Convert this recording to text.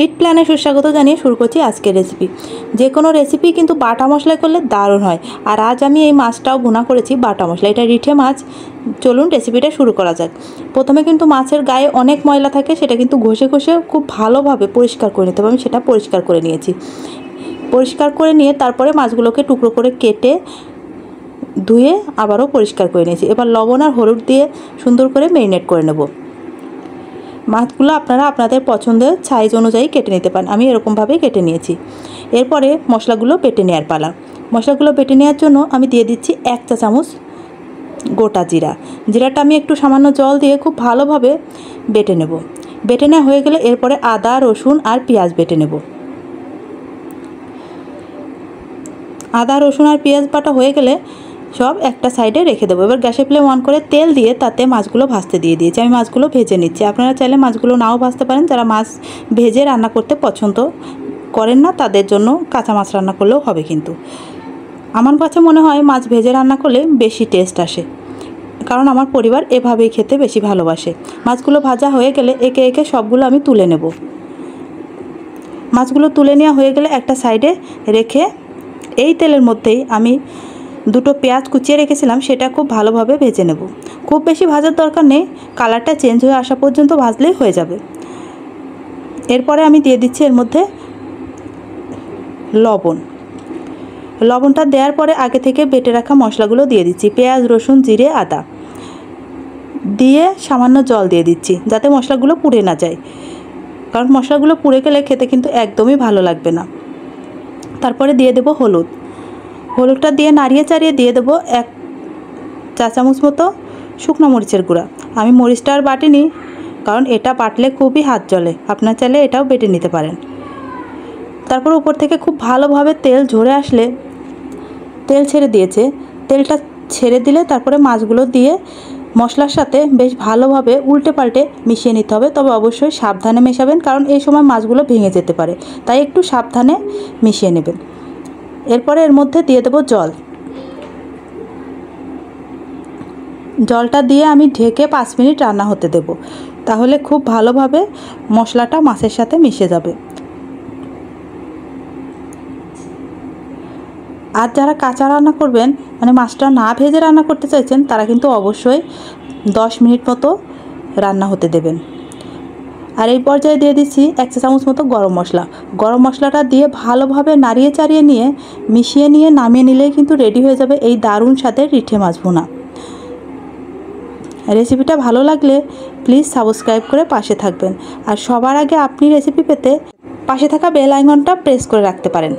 ইট প্ল্যানে সুস্বাগত জানিয়ে শুরু করছি আজকের রেসিপি। যে কোনো রেসিপি কিন্তু বাটা মশলায় করলে দারুণ হয়। আর আজ আমি এই মাছটাও ভুনা করেছি বাটা মশলা, এটা রিঠে মাছ। চলুন রেসিপিটা শুরু করা যাক। প্রথমে কিন্তু মাছের গায়ে অনেক ময়লা থাকে, সেটা কিন্তু ঘষে ঘষে খুব ভালোভাবে পরিষ্কার করে নিতে হবে। আমি সেটা পরিষ্কার করে নিয়েছি। পরিষ্কার করে নিয়ে তারপরে মাছগুলোকে টুকরো করে কেটে ধুয়ে আবারও পরিষ্কার করে নিয়েছি। এবার লবণ আর হলুদ দিয়ে সুন্দর করে ম্যারিনেট করে নেব। মাছগুলো আপনারা আপনাদের পছন্দের সাইজ অনুযায়ী কেটে নিতে পারেন। আমি এরকমভাবেই কেটে নিয়েছি। এরপরে মশলাগুলো বেটে নেওয়ার পালা। মশলাগুলো বেটে নেওয়ার জন্য আমি দিয়ে দিচ্ছি 1 চা চামচ গোটা জিরা। জিরাটা আমি একটু সামান্য জল দিয়ে খুব ভালোভাবে বেটে নেব। বেটে নেওয়া হয়ে গেলে এরপরে আদা, রসুন আর পেঁয়াজ বেটে নেব। আদা, রসুন আর পেঁয়াজ বাটা হয়ে গেলে সব একটা সাইডে রেখে দেবো। এবার গ্যাসের ফ্লেম অন করে তেল দিয়ে তাতে মাছগুলো ভাজতে দিয়ে দিয়েছি। আমি মাছগুলো ভেজে নিচ্ছি। আপনারা চাইলে মাছগুলো নাও ভাজতে পারেন। যারা মাছ ভেজে রান্না করতে পছন্দ করেন না তাদের জন্য কাঁচা মাছ রান্না করলেও হবে। কিন্তু আমার কাছে মনে হয় মাছ ভেজে রান্না করলে বেশি টেস্ট আসে, কারণ আমার পরিবার এভাবেই খেতে বেশি ভালোবাসে। মাছগুলো ভাজা হয়ে গেলে একে একে সবগুলো আমি তুলে নেব। মাছগুলো তুলে নেওয়া হয়ে গেলে একটা সাইডে রেখে এই তেলের মধ্যেই আমি দুটো পেঁয়াজ কুচিয়ে রেখেছিলাম, সেটা খুব ভালোভাবে ভেজে নেব। খুব বেশি ভাজার দরকার নেই, কালারটা চেঞ্জ হয়ে আসা পর্যন্ত ভাজলেই হয়ে যাবে। এরপরে আমি দিয়ে দিচ্ছি এর মধ্যে লবণটা দেওয়ার পরে আগে থেকে বেটে রাখা মশলাগুলো দিয়ে দিচ্ছি। পেঁয়াজ, রসুন, জিরে, আদা দিয়ে সামান্য জল দিয়ে দিচ্ছি, যাতে মশলাগুলো পুড়ে না যায়, কারণ মশলাগুলো পুড়ে গেলে খেতে কিন্তু একদমই ভালো লাগবে না। তারপরে দিয়ে দেব হলুদটা দিয়ে নাড়িয়ে চাড়িয়ে দিয়ে দেবো 1 চা চামচ মতো শুকনো মরিচের গুঁড়া। আমি মরিচটা আর বাটিনি, কারণ এটা বাটলে খুবই হাত জ্বলে। আপনার চাইলে এটাও বেটে নিতে পারেন। তারপর উপর থেকে খুব ভালোভাবে তেল ঝরে আসলে, তেল ছেড়ে দিয়েছে, তেলটা ছেড়ে দিলে তারপরে মাছগুলো দিয়ে মশলার সাথে বেশ ভালোভাবে উল্টে পাল্টে মিশিয়ে নিতে হবে। তবে অবশ্যই সাবধানে মেশাবেন, কারণ এই সময় মাছগুলো ভেঙে যেতে পারে, তাই একটু সাবধানে মিশিয়ে নেবেন। এরপরে এর মধ্যে দিয়ে দেবো জলটা দিয়ে আমি ঢেকে 5 মিনিট রান্না হতে দেব। তাহলে খুব ভালোভাবে মশলাটা মাছের সাথে মিশে যাবে। আর যারা কাঁচা রান্না করবেন, মানে মাছটা না ভেজে রান্না করতে চাইছেন, তারা কিন্তু অবশ্যই 10 মিনিট মতো রান্না হতে দেবেন। আর এই পর্যায়ে দিয়ে দিচ্ছি 1 চা চামচ মতো গরম মশলাটা দিয়ে ভালোভাবে নাড়িয়ে চাড়িয়ে নিয়ে মিশিয়ে নিয়ে নামিয়ে নিলেই কিন্তু রেডি হয়ে যাবে এই দারুণ স্বাদের রিঠে মাছ ভুনা। রেসিপিটা ভালো লাগলে প্লিজ সাবস্ক্রাইব করে পাশে থাকবেন। আর সবার আগে আপনি রেসিপি পেতে পাশে থাকা বেল আইকনটা প্রেস করে রাখতে পারেন।